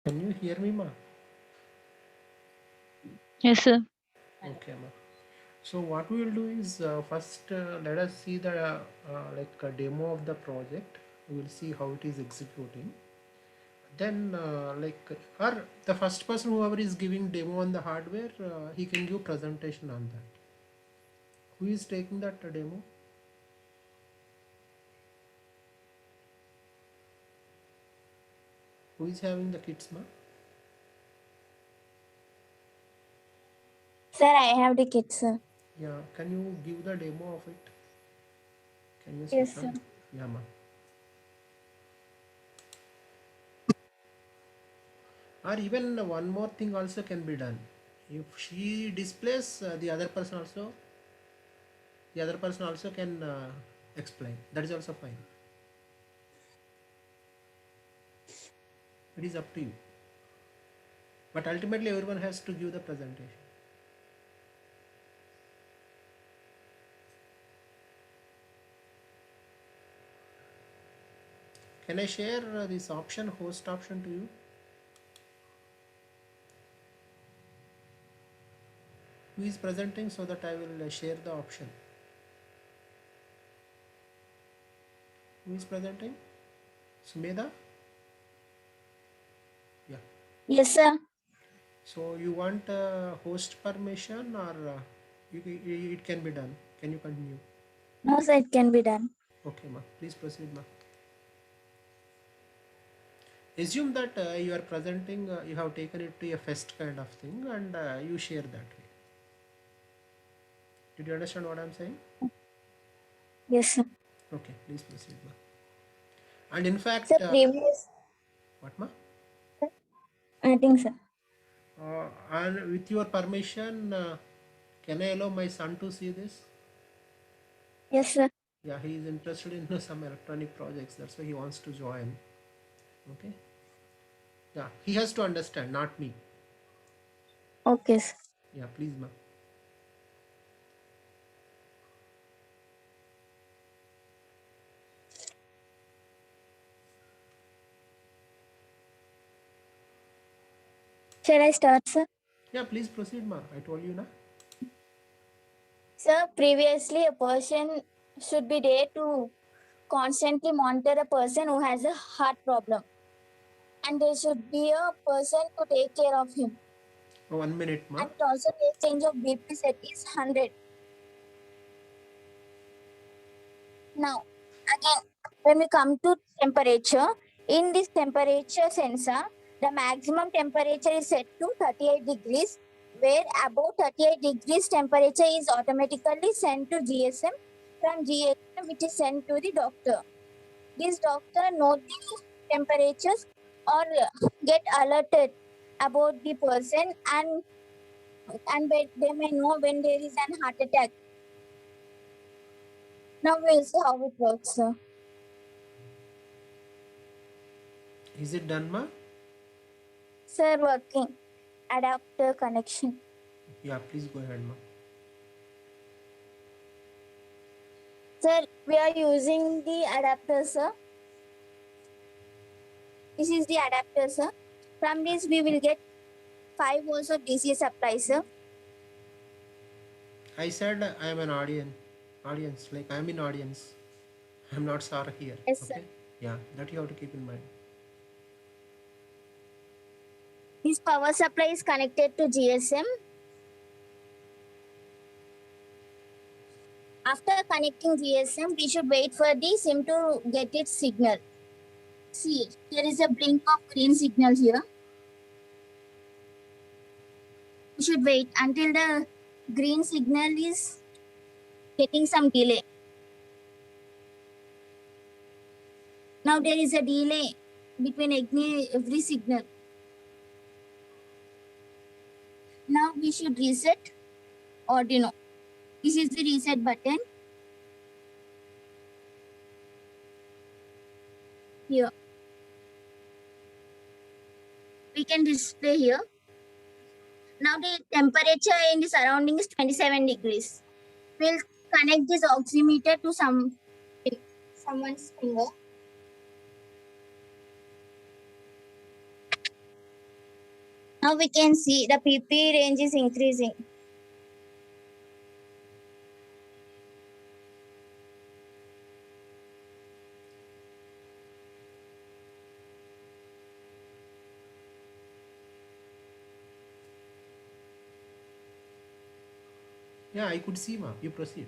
Can you hear me, ma? Yes, sir. Okay, ma. So what we will do is first let us see the like a demo of the project. We will see how it is executing. Then or the first person whoever is giving demo on the hardware, he can give presentation on that. Who is taking that demo? Who is having the kits, ma? Sir, I have the kit, sir. Yeah. Can you give the demo of it? Can you Yes, switch sir. on? Yeah, ma. Or even one more thing also can be done. If she displays, the other person also can explain. That is also fine. It is up to you. But ultimately, everyone has to give the presentation. Can I share this option, host option, to you? Who is presenting so that I will share the option? Who is presenting? Sumedha? Yeah. Yes, sir. So you want host permission or it can be done? Can you continue? No, sir, it can be done. Okay, ma. Please proceed, ma. Assume that you are presenting, you have taken it to a fest kind of thing and you share that way. Did you understand what I'm saying? Yes, sir. Okay, please proceed, ma. And in Sir, fact, previous. what, ma? I think, sir. And with your permission, can I allow my son to see this? Yes, sir. Yeah, he is interested in some electronic projects. That's why he wants to join. Okay. Yeah, he has to understand, not me. Okay, sir. Yeah, please, ma. Shall I start, sir? Yeah, please proceed, ma. I told you, na. Sir, previously a person should be there to constantly monitor a person who has a heart problem. And there should be a person to take care of him. 1 minute, ma. And also the exchange of BP set is 100. Now, again, when we come to temperature, in this temperature sensor, the maximum temperature is set to 38 degrees, where above 38 degrees temperature is automatically sent to GSM. From GSM, it is sent to the doctor. This doctor knows the temperatures or get alerted about the person and they may know when there is an heart attack. Now we'll see how it works, sir. Is it done, ma? Sir, working. Adapter connection. Yeah, please go ahead, ma. Sir, we are using the adapter, sir. This is the adapter, sir. From this, we will get 5 volts of DC supply, sir. I said I am an audience, like I am in audience. I'm not Sarah here. Yes, Okay. sir. Yeah, that you have to keep in mind. This power supply is connected to GSM. After connecting GSM, we should wait for the SIM to get its signal. See, there is a blink of green signal here. We should wait until the green signal is getting some delay. Now there is a delay between every signal. Now we should reset Arduino. This is the reset button. Here. We can display here. Now the temperature in the surrounding is 27 degrees. We'll connect this oximeter to someone's finger. Now we can see the PP range is increasing. Yeah, I could see, ma. You proceed.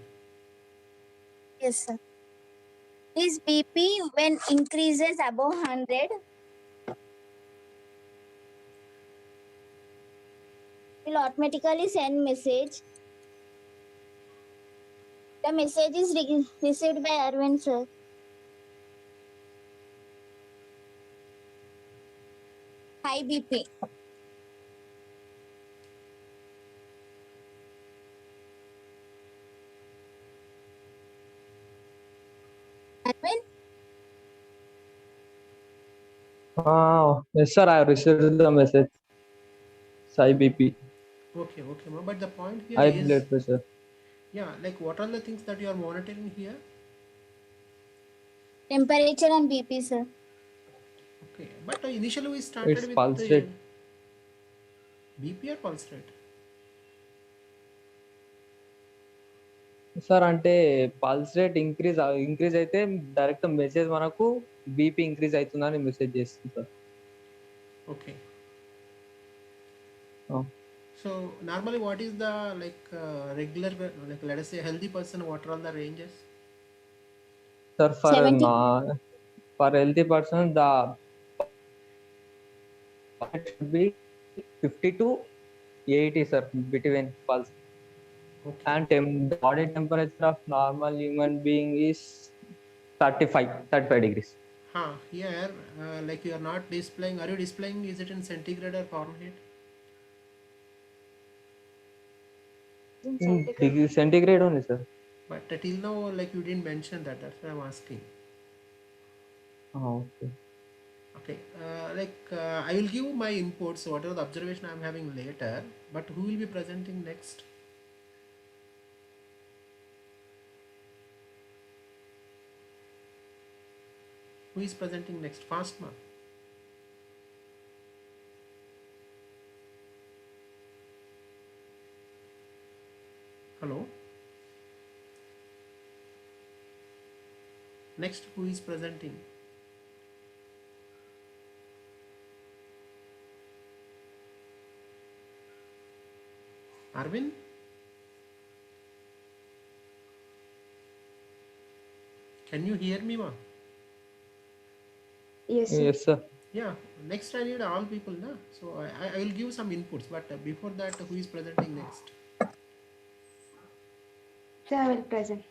Yes, sir. This BP when increases above 100 will automatically send message. The message is received by Arvind, sir. High BP. Arvind? Yes, sir. I have received the message. High BP, Okay, okay, ma. But the point here high is, blood pressure. yeah, like what are the things that you are monitoring here? Temperature and BP, sir. Okay, but initially we started It's with pulse the rate. BP or pulse rate. Sir అంటే pulse rate increase అయితే direct message మనకు BP increase అవుతుందని message చేస్తుంది sir. Okay. Oh. So normally, what is the regular, like let us say healthy person? What are all the ranges? Sir, 70. for healthy person, the it should be 50 to 80, sir, between pulse. Okay. And the body temperature of normal human being is 35 degrees. Here, like you are not displaying. Are you displaying? Is it in centigrade or Fahrenheit? Degree centigrade only, sir. But till now, like you didn't mention that. That's why I'm asking. Okay. Okay. I will give my inputs. Whatever the observation I'm having later. But who will be presenting next? Who is presenting next? Fast, ma. Hello. Next, who is presenting? Arvind? Can you hear me, ma? Yes, sir. Yes, sir. Yeah. Next, I need all people, na. So I will give some inputs. But before that, who is presenting next? Sir, I will present.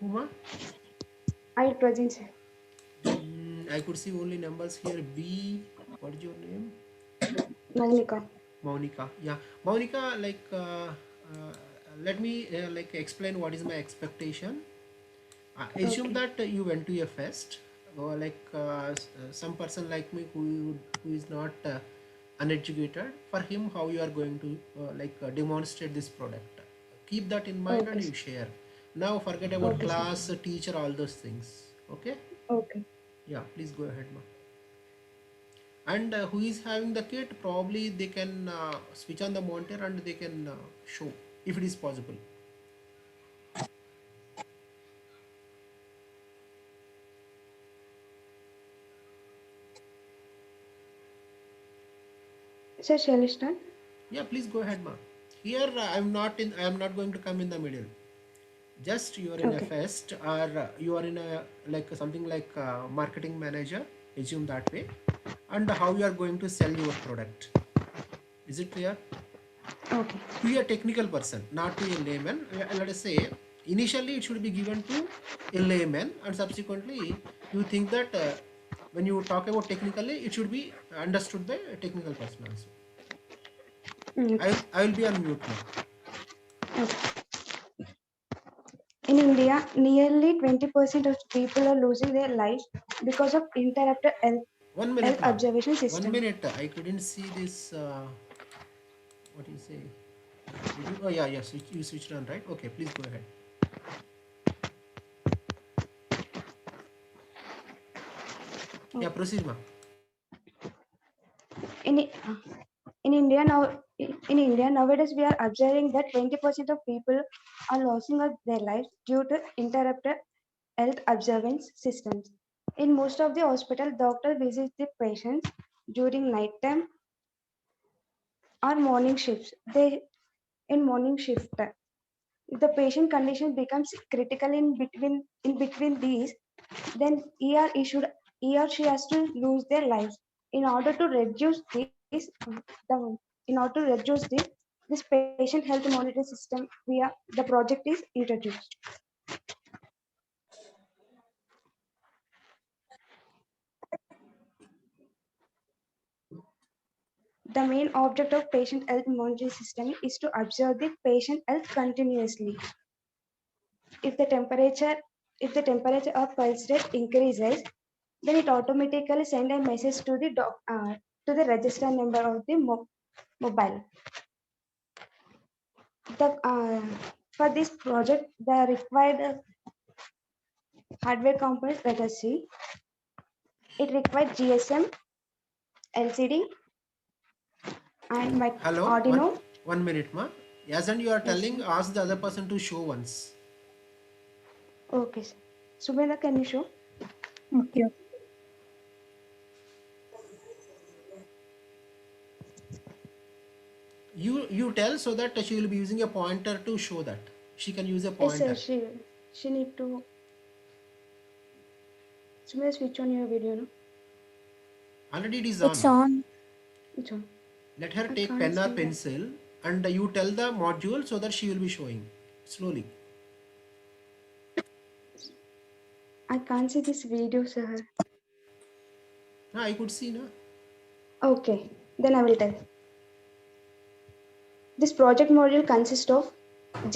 Who, ma? I will present, sir. I could see only numbers here. B. What is your name? Magnika. Monica. Yeah, Monica. Let me explain what is my expectation. I assume Okay. that you went to a fest, or some person like me who is not uneducated. For him, how you are going to demonstrate this product. Keep that in mind Okay, and sir. you share. Now forget about Okay, sir. class, teacher, all those things. Okay? Okay. Yeah, please go ahead, ma. And who is having the kit? Probably they can switch on the monitor and they can show if it is possible. Sir, shall I start? Yeah, please go ahead, ma. Here I am not going to come in the middle. Just you are in a Okay. fest or you are in a something like marketing manager. Assume that way, and how you are going to sell your product. Is it clear? Okay. To a technical person, not to a layman. Let us say initially it should be given to a layman, and subsequently you think that when you talk about technically, it should be understood by a technical person also. Okay. I will be on mute now. Okay. In India, nearly 20% of people are losing their life because of interrupted health 1 minute, ma. observation 1 system. minute. I couldn't see this. What do you say? Oh yeah, yes. You switched on, right? Okay, please go ahead. Yeah, proceed, ma. In, In India now, in India nowadays, we are observing that 20% of people are losing of their lives due to interrupted health observance systems. In most of the hospital, doctor visits the patients during night time or morning shifts. They in morning shift. If the patient condition becomes critical in between these, then he or she has to lose their lives. In order to reduce in order to reduce this patient health monitoring system via the project is introduced. The main object of patient health monitoring system is to observe the patient health continuously. If the temperature if the temperature or pulse rate increases, then it automatically send a message to the register number of the mobile. For this project, the required hardware components, let us see. It required GSM, LCD, and my Hello, Arduino. 1 minute, ma. Yes, and you are Yes, telling sir. ask the other person to show once. Okay, sir. Subeda, can you show? Okay. You tell so that she will be using a pointer to show that. She can use a Yes, sir. pointer. She need to. Subeda, switch on your video, no? Already it is It's on. on. Which one? Let her I take can't pen or see that. pencil and you tell the module so that she will be showing slowly. I can't see this video, sir. I could see, na. Okay, then I will tell. This project module consists of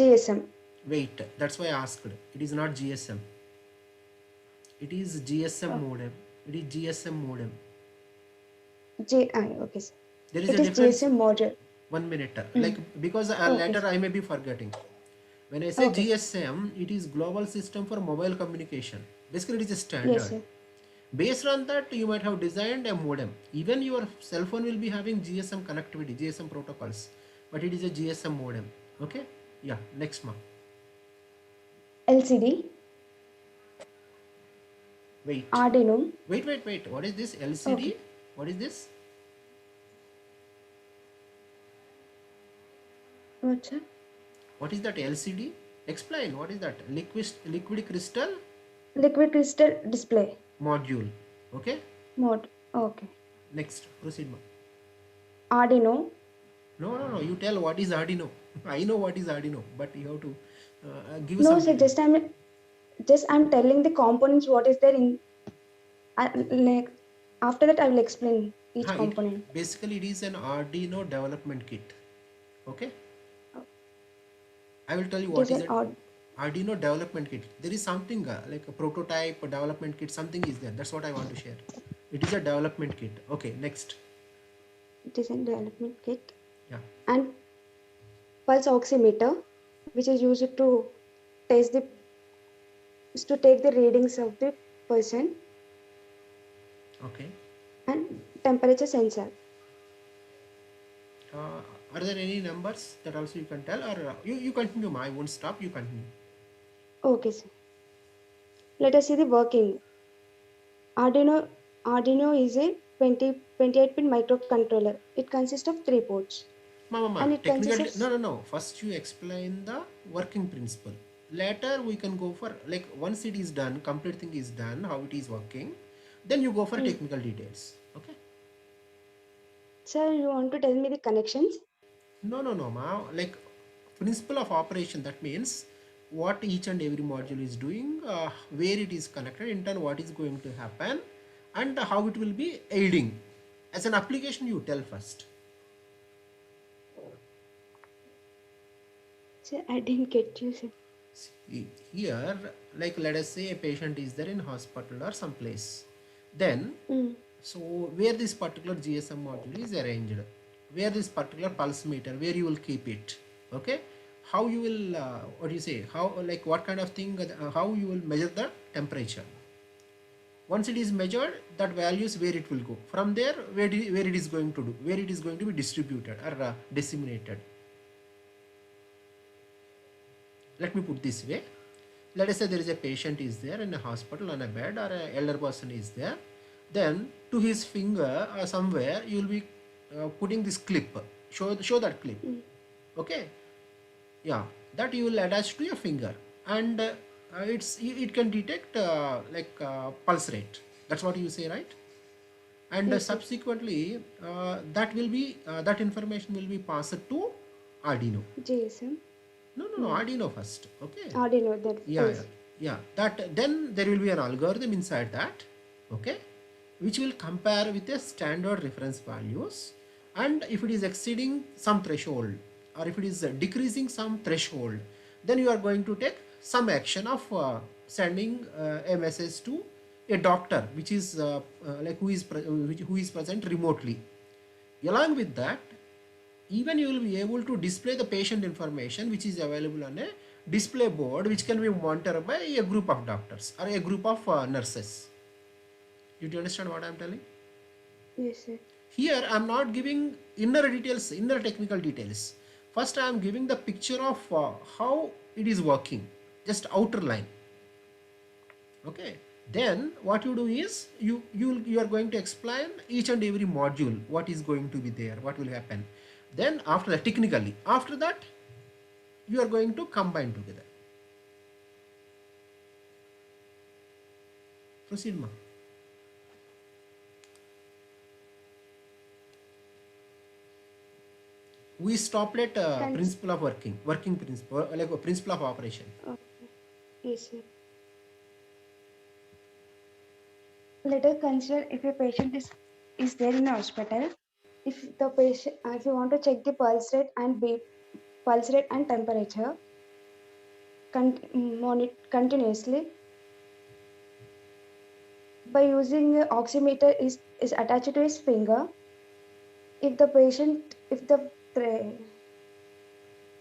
GSM. Wait, that's why I asked. It is not GSM. It is GSM Oh, modem. It is GSM modem. okay, sir. There is It a is difference. GSM module. 1 minute. Mm. Like because Okay, later sir. I may be forgetting. When I say Okay, sir. GSM, it is Global System for Mobile Communication. Basically, it is a Yes, standard. sir. Based on that, you might have designed a modem. Even your cell phone will be having GSM connectivity, GSM protocols, but it is a GSM modem. Okay? Yeah. Next, ma. LCD, Wait. Arduino. Wait. What is this LCD? Okay. What is this? What, sir? What is that LCD? Explain. What is that? Liquid crystal Liquid crystal display module. Okay? mode. Okay. Next. Proceed, ma. Arduino. No. You tell what is Arduino. I know what is Arduino, but you have to give No, some sir. detail. I'm telling the components what is there in. Like after that, I will explain each It component. basically it is an Arduino development kit. Okay, I will tell you It what is is an an odd. Arduino development kit. There is something like a prototype, a development kit. Something is there. That's what I want to share. It is a development kit. Okay, next. It is a development kit Yeah. and pulse oximeter, which is used to test the to take the readings of the person, Okay. and temperature sensor. Are there any numbers that also you can tell, or you continue? I won't stop. You continue. Okay, sir. Let us see the working. Arduino Arduino is a 28-pin microcontroller. It consists of 3 ports, Mama, and it consists technical. of No. First, you explain the working principle. Later, we can go for like once it is done, complete thing is done, how it is working. Then you go for mm. technical details. Okay. Sir, you want to tell me the connections? No, ma. Like principle of operation. That means what each and every module is doing, where it is connected, in turn what is going to happen, and how it will be aiding. As an application, you tell first. Sir, I didn't get you, sir. Here, like let us say a patient is there in hospital or some place. Then, Mm. so where this particular GSM module is arranged, where this particular pulse meter, where you will keep it, okay? How you will, what do you say? How like what kind of thing? How you will measure the temperature? Once it is measured, that value is where it will go. From there, where it is going to do, where it is going to be distributed or disseminated. Let me put this way. Let us say there is a patient is there in a hospital on a bed, or an elder person is there. Then to his finger or somewhere you will be putting this clip. Show that clip. Okay. Yeah, that you will attach to your finger, and it can detect pulse rate. That's what you say, right? And Yes, sir. subsequently that information will be passed to Arduino. GSM. No, Arduino first. Okay. Arduino. That Yeah, is. yeah. That then there will be an algorithm inside that, okay, which will compare with the standard reference values, and if it is exceeding some threshold, or if it is decreasing some threshold, then you are going to take some action of sending a message to a doctor, which is who is present remotely. Along with that, even you will be able to display the patient information which is available on a display board, which can be monitored by a group of doctors or a group of nurses. Did you understand what I am telling? Yes, sir. Here I am not giving inner details, inner technical details. First I am giving the picture of how it is working, just outer line. Okay. Then what you do is you are going to explain each and every module, what is going to be there, what will happen. Then after that, technically, after that you are going to combine together. Proceed, ma. We stopped at Thanks. principle of working principle, like a principle of operation. Okay. Yes, sir. Let us consider if a patient is there in a hospital. If the patient, if you want to check the pulse rate and temperature continuously by using the oximeter is attached to his finger. If the patient, if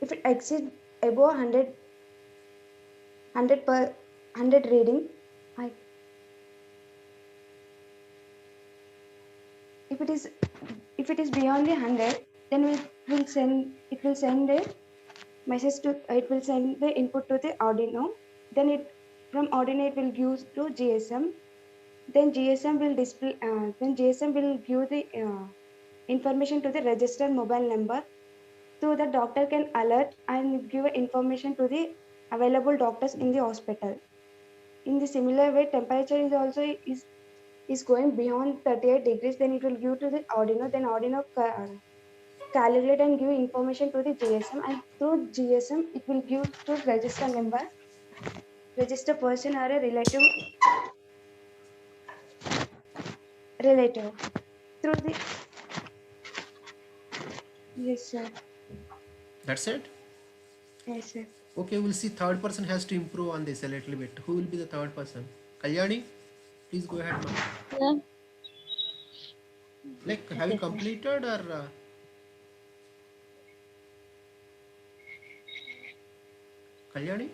it exceeds above 100 reading, if it is beyond the 100, then it will send a message to, it will send the input to the Arduino. Then from Arduino it will give to GSM. Then GSM will display. Then GSM will give the information to the registered mobile number, so the doctor can alert and give information to the available doctors in the hospital. In the similar way, temperature is also is going beyond 38 degrees. Then it will give to the Arduino. Then Arduino calculate and give information to the GSM, and through GSM it will give to register number, register person or a relative through the. Yes, sir. That's it. Yes, sir. Okay, we'll see. Third person has to improve on this a little bit. Who will be the third person? Kalyani, please go ahead, ma'am. Yeah. Like, have you Okay, sir. completed, or Kalyani,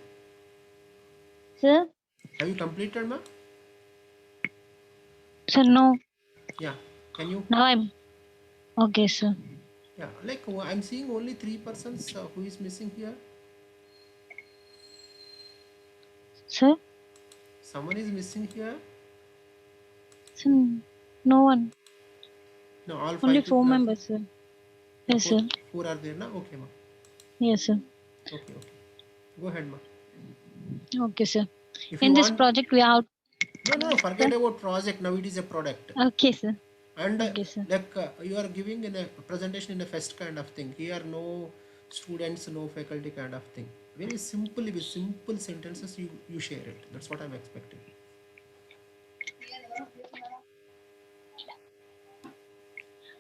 Sir? have you completed, ma'am? Sir, no. Yeah. Can you? Now I'm okay, sir. Yeah. Like, I'm seeing only 3 persons who is missing here. Sir? Someone is missing here. Sir, no one. No, all 5 Only people 4 are members, sir. there. Yes, sir. 4 are there now. Okay, ma'am. Yes, sir. Okay. Go ahead, ma'am. Okay, sir. If you In this want, project, we have. no, forget about project. Now it is a product. Okay, sir. And Okay, sir. like you are giving in a presentation in a fest kind of thing. Here no students, no faculty kind of thing. Very simple, with simple sentences you share it. That's what I'm expecting.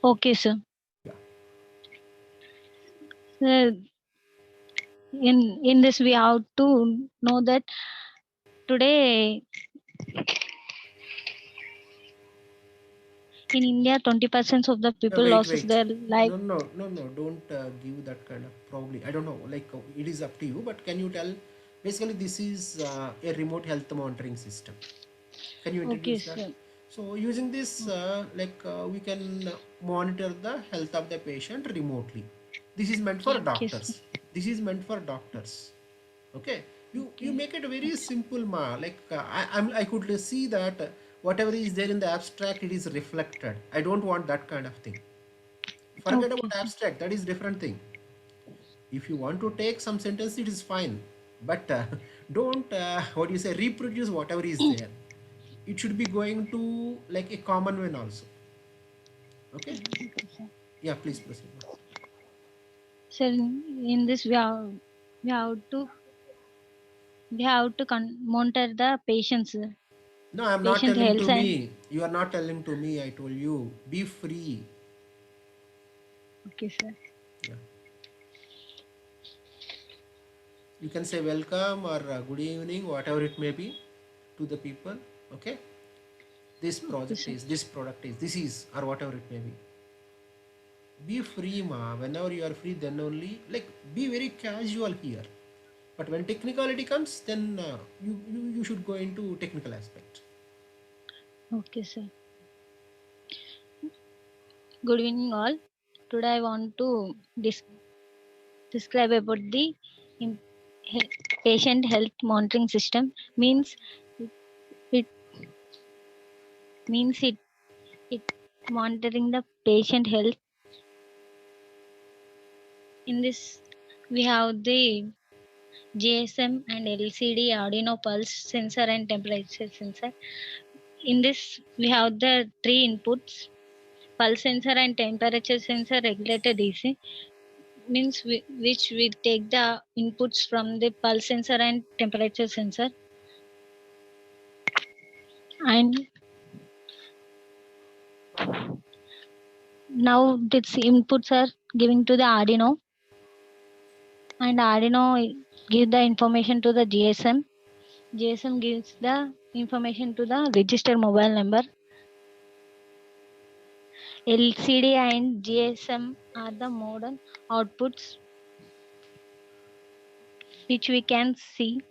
Okay, sir. Yeah. Sir, in this, we have to know that today in India, 20% of the people loses their life. No. Don't give that kind of, probably. I don't know. Like it is up to you. But can you tell? Basically, this is a remote health monitoring system. Can you Okay, introduce that? sir. So using this, we can monitor the health of the patient remotely. This is meant for Okay, sir. doctors. This is meant for doctors. Okay, you Okay. make it very simple, ma. I could see that whatever is there in the abstract, it is reflected. I don't want that kind of thing. Forget Okay, about sir. abstract. That is different thing. If you want to take some sentence, it is fine, but don't what do you say, reproduce whatever is there. It should be going to like a common one also. Okay. Okay, sir. Yeah, please proceed. Sir, in this we have to monitor the patient's No, I'm not patient telling health to and me. You are not telling to me. I told you be free. okay, sir. Yeah, you can say welcome or good evening, whatever it may be, to the people. Okay, this Okay, project sir. is, this product is, this is, or whatever it may be. Be free, ma. Whenever you are free, then only, like, be very casual here. But when technicality comes, then you should go into technical aspect. Okay, sir. Good evening, all. Today I want to describe about the im- he- patient health monitoring system. Means it monitoring the patient health. In this, we have the GSM and LCD Arduino pulse sensor and temperature sensor. In this, we have the three inputs: pulse sensor and temperature sensor regulator DC. Means which we take the inputs from the pulse sensor and temperature sensor, and now these inputs are giving to the Arduino, and Arduino give the information to the GSM. GSM gives the information to the register mobile number. LCD and GSM are the modem outputs which we can see.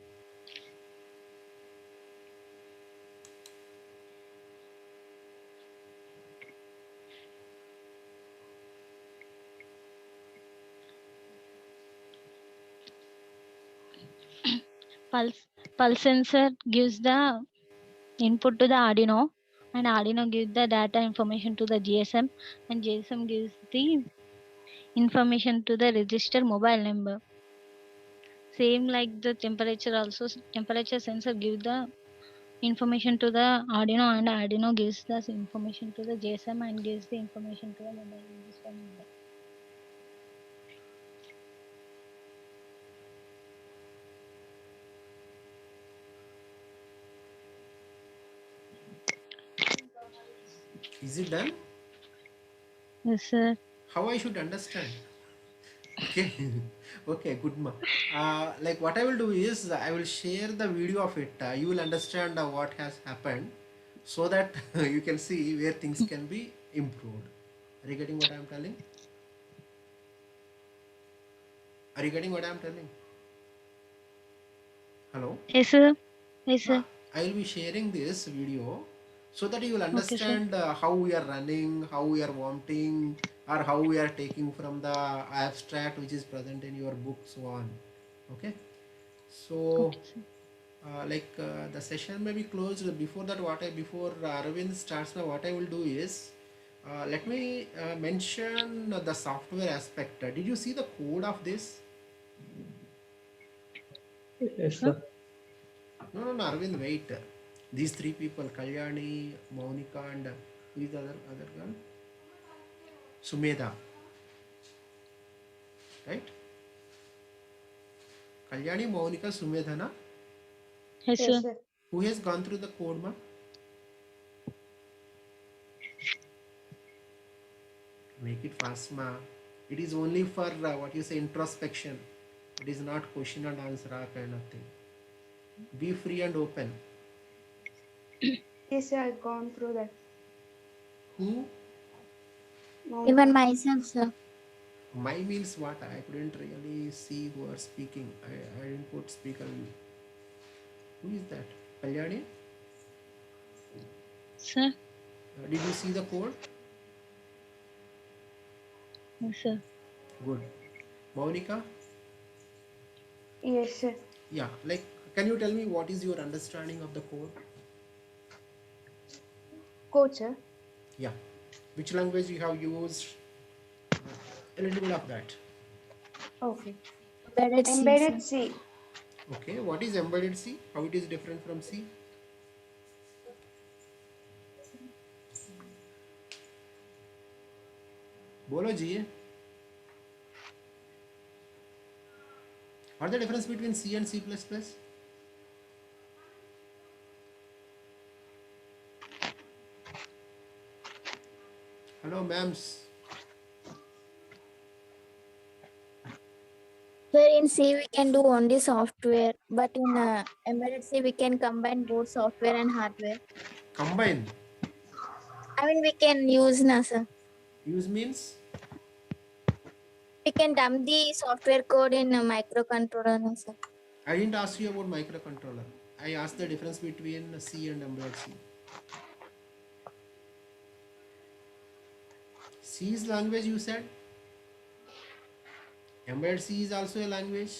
Pulse sensor gives the input to the Arduino, and Arduino gives the data information to the GSM, and GSM gives the information to the register mobile number. Same like the temperature also, temperature sensor gives the information to the Arduino, and Arduino gives the information to the GSM and gives the information to the mobile register number. Is it done? Yes, sir. How I should understand? Okay. Okay, good, ma. Like, what I will do is I will share the video of it. You will understand what has happened, so that you can see where things can be improved. Are you getting what I am telling? Are you getting what I am telling? Hello? Yes, sir. Yes, sir. I will be sharing this video so that you will Okay, sir. understand how we are running, how we are wanting, or how we are taking from the abstract which is present in your book, so on. Okay. So, Okay, sir. the session may be closed. Before that, before Arvind starts, now what I will do is, let me mention the software aspect. Did you see the code of this? Yes, Huh? sir. No, Arvind, wait. These three people, Kalyani, Maunika, and who is the other girl? Sumedha, right? Kalyani, Maunika, Sumedha, na? Yes, Yes, sir. sir. Who has gone through the code, ma? Make it fast, ma. It is only for what you say, introspection. It is not question and answer kind of thing. Be free and open. Yes, sir. I've gone through that. Who? Even Monica. myself, sir. My means what? I couldn't really see who are speaking. I didn't put speaker. Who is that? Kalyani? Sir. Did you see the code? Yes, sir. Good. Monica? Yes, sir. Yeah, like, can you tell me what is your understanding of the code? Code, sir. Yeah. Which language you have used? A little bit of that. Okay. Embedded C, Embedded sir. C. Okay, what is embedded C? How it is different from C? Bolo ji. What is the difference between C and C++? Hello, ma'ams. Here in C we can do only software, but in embedded C we can combine both software and hardware. Combine. I mean we can use NASA. Use means? We can dump the software code in a microcontroller, NASA. I didn't ask you about microcontroller. I asked the difference between C and embedded C. C is language you said. Embedded C is also a language.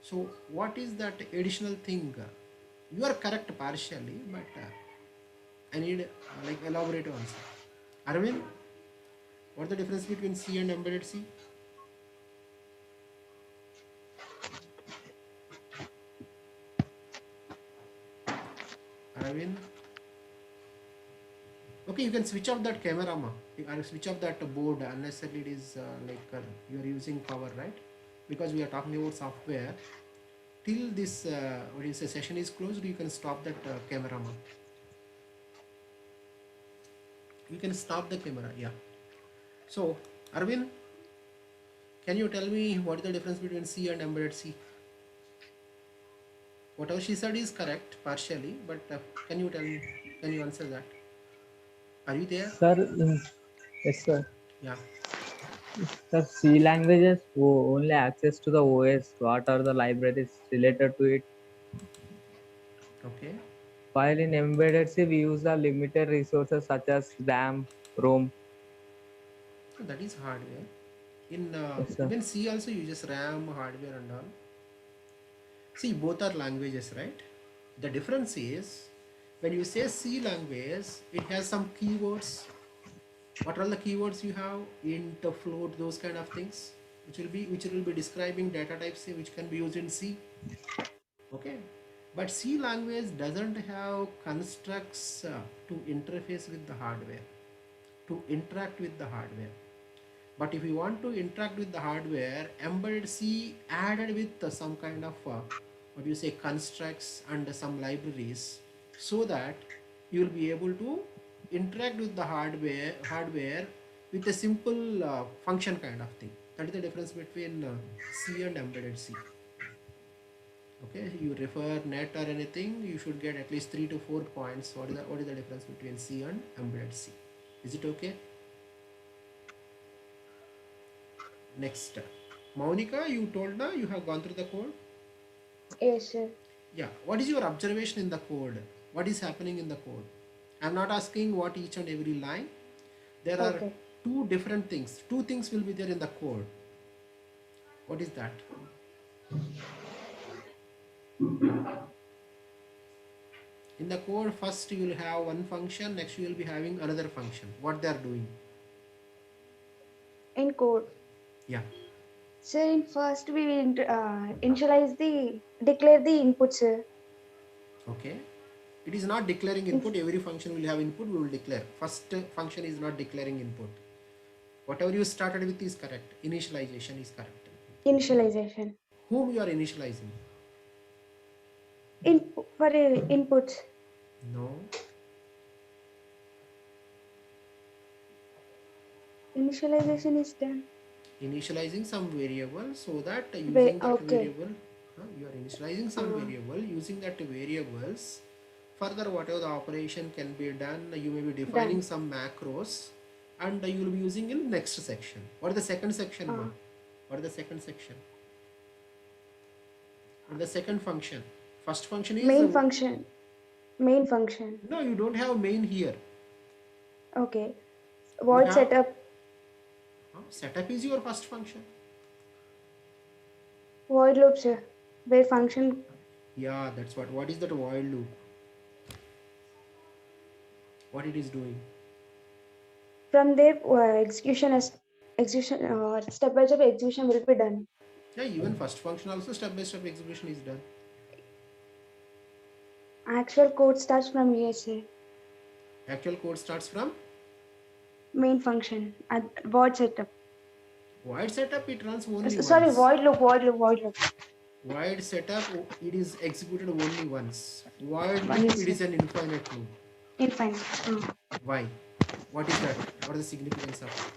So what is that additional thing? You are correct partially, but I need like elaborate answer. Arvind, what's the difference between C and embedded C? Arvind. Okay, you can switch off that camera, ma. You can switch off that board unless it is you are using power, right? Because we are talking about software. Till this what is the session is closed, you can stop that camera, ma. You can stop the camera, yeah. So, Arvind, can you tell me what is the difference between C and embedded C? Whatever she said is correct partially, but can you tell me? Can you answer that? Are you there? Sir, yes, sir. Yeah. Sir, C languages only access to the OS. What are the libraries related to it? Okay. While in embedded C, we use the limited resources such as RAM, ROM. So that is hardware. In Yes, sir. even C also uses RAM, hardware, and all. See, both are languages, right? The difference is when you say C language, it has some keywords. What are the keywords you have? Int, float, those kind of things, which will be describing data types which can be used in C. Okay, but C language doesn't have constructs to interface with the hardware, to interact with the hardware. But if you want to interact with the hardware, embedded C added with some kind of what you say constructs and some libraries, so that you will be able to interact with the hardware with a simple function kind of thing. That is the difference between C and embedded C. Okay, you refer net or anything, you should get at least 3 to 4 points. What is the difference between C and embedded C? Is it okay? Next, Monica, you told her you have gone through the code. Yes, sir. Yeah, what is your observation in the code? What is happening in the code? I'm not asking what each and every line. There are Okay. two different things. Two things will be there in the code. What is that? In the code, first you will have one function, next you will be having another function. What they are doing? In code. Yeah. Sir, in first we will declare the input, sir. Okay. It is not declaring input. Every function will have input. We will declare. First function is not declaring input. Whatever you started with is correct. Initialization is correct. Initialization. Whom you are initializing? For inputs. No. Initialization is done. Initializing some variable, so that using that Okay. variable, you are initializing some variable. Using that variables, further whatever the operation can be done, you may be defining some macros, and you will be using in next section. What is the second section, ma? What is the second section? What is the second function? First function is Main function. Main function. No, you don't have main here. Okay. You Void have setup. setup is your first function. Void loop, sir. Where function. Yeah, that's what. What is that while loop? What it is doing? From there, execution step by step execution will be done. Yeah, even first function also step by step execution is done. Actual code starts from here, sir. Actual code starts from Main function at void setup. void setup. It runs only Sorry, once. void loop. Void setup, it is executed only once. Void One loop, is it is an infinite loop. infinite. Why? What is that? What is the significance of it?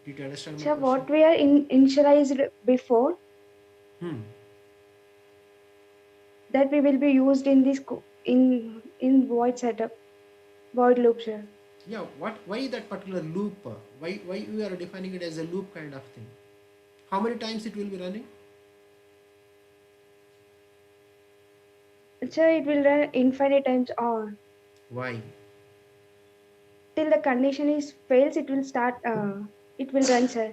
Did you understand my So question? what we are initialized before Hmm. that we will be used in this in void setup, void loop, sir. Yeah. What? Why that particular loop? Why you are defining it as a loop kind of thing? How many times it will be running? So it will run infinite times on Why? till the condition is fails. It will start. It will run, sir.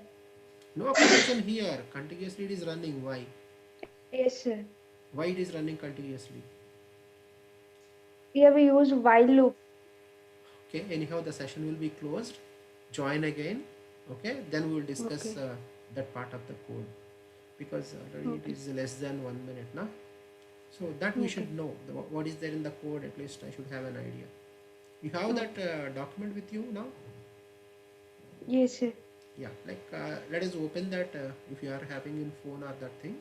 No condition here. Continuously it is running. Why? Yes, sir. Why it is running continuously? Here we use while loop. Okay. Anyhow, the session will be closed. Join again. Okay. Then we will discuss Okay. that part of the code, because already it Okay. is less than 1 minute now. So that we should know what is there in the code. At least I should have an idea. You have that document with you now? Yes, sir. Yeah, like let us open that. If you are having in phone or that thing,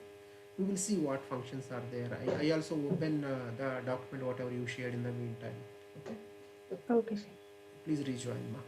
we will see what functions are there. I also open the document whatever you shared in the meantime. Okay, Okay, sir. please rejoin, ma.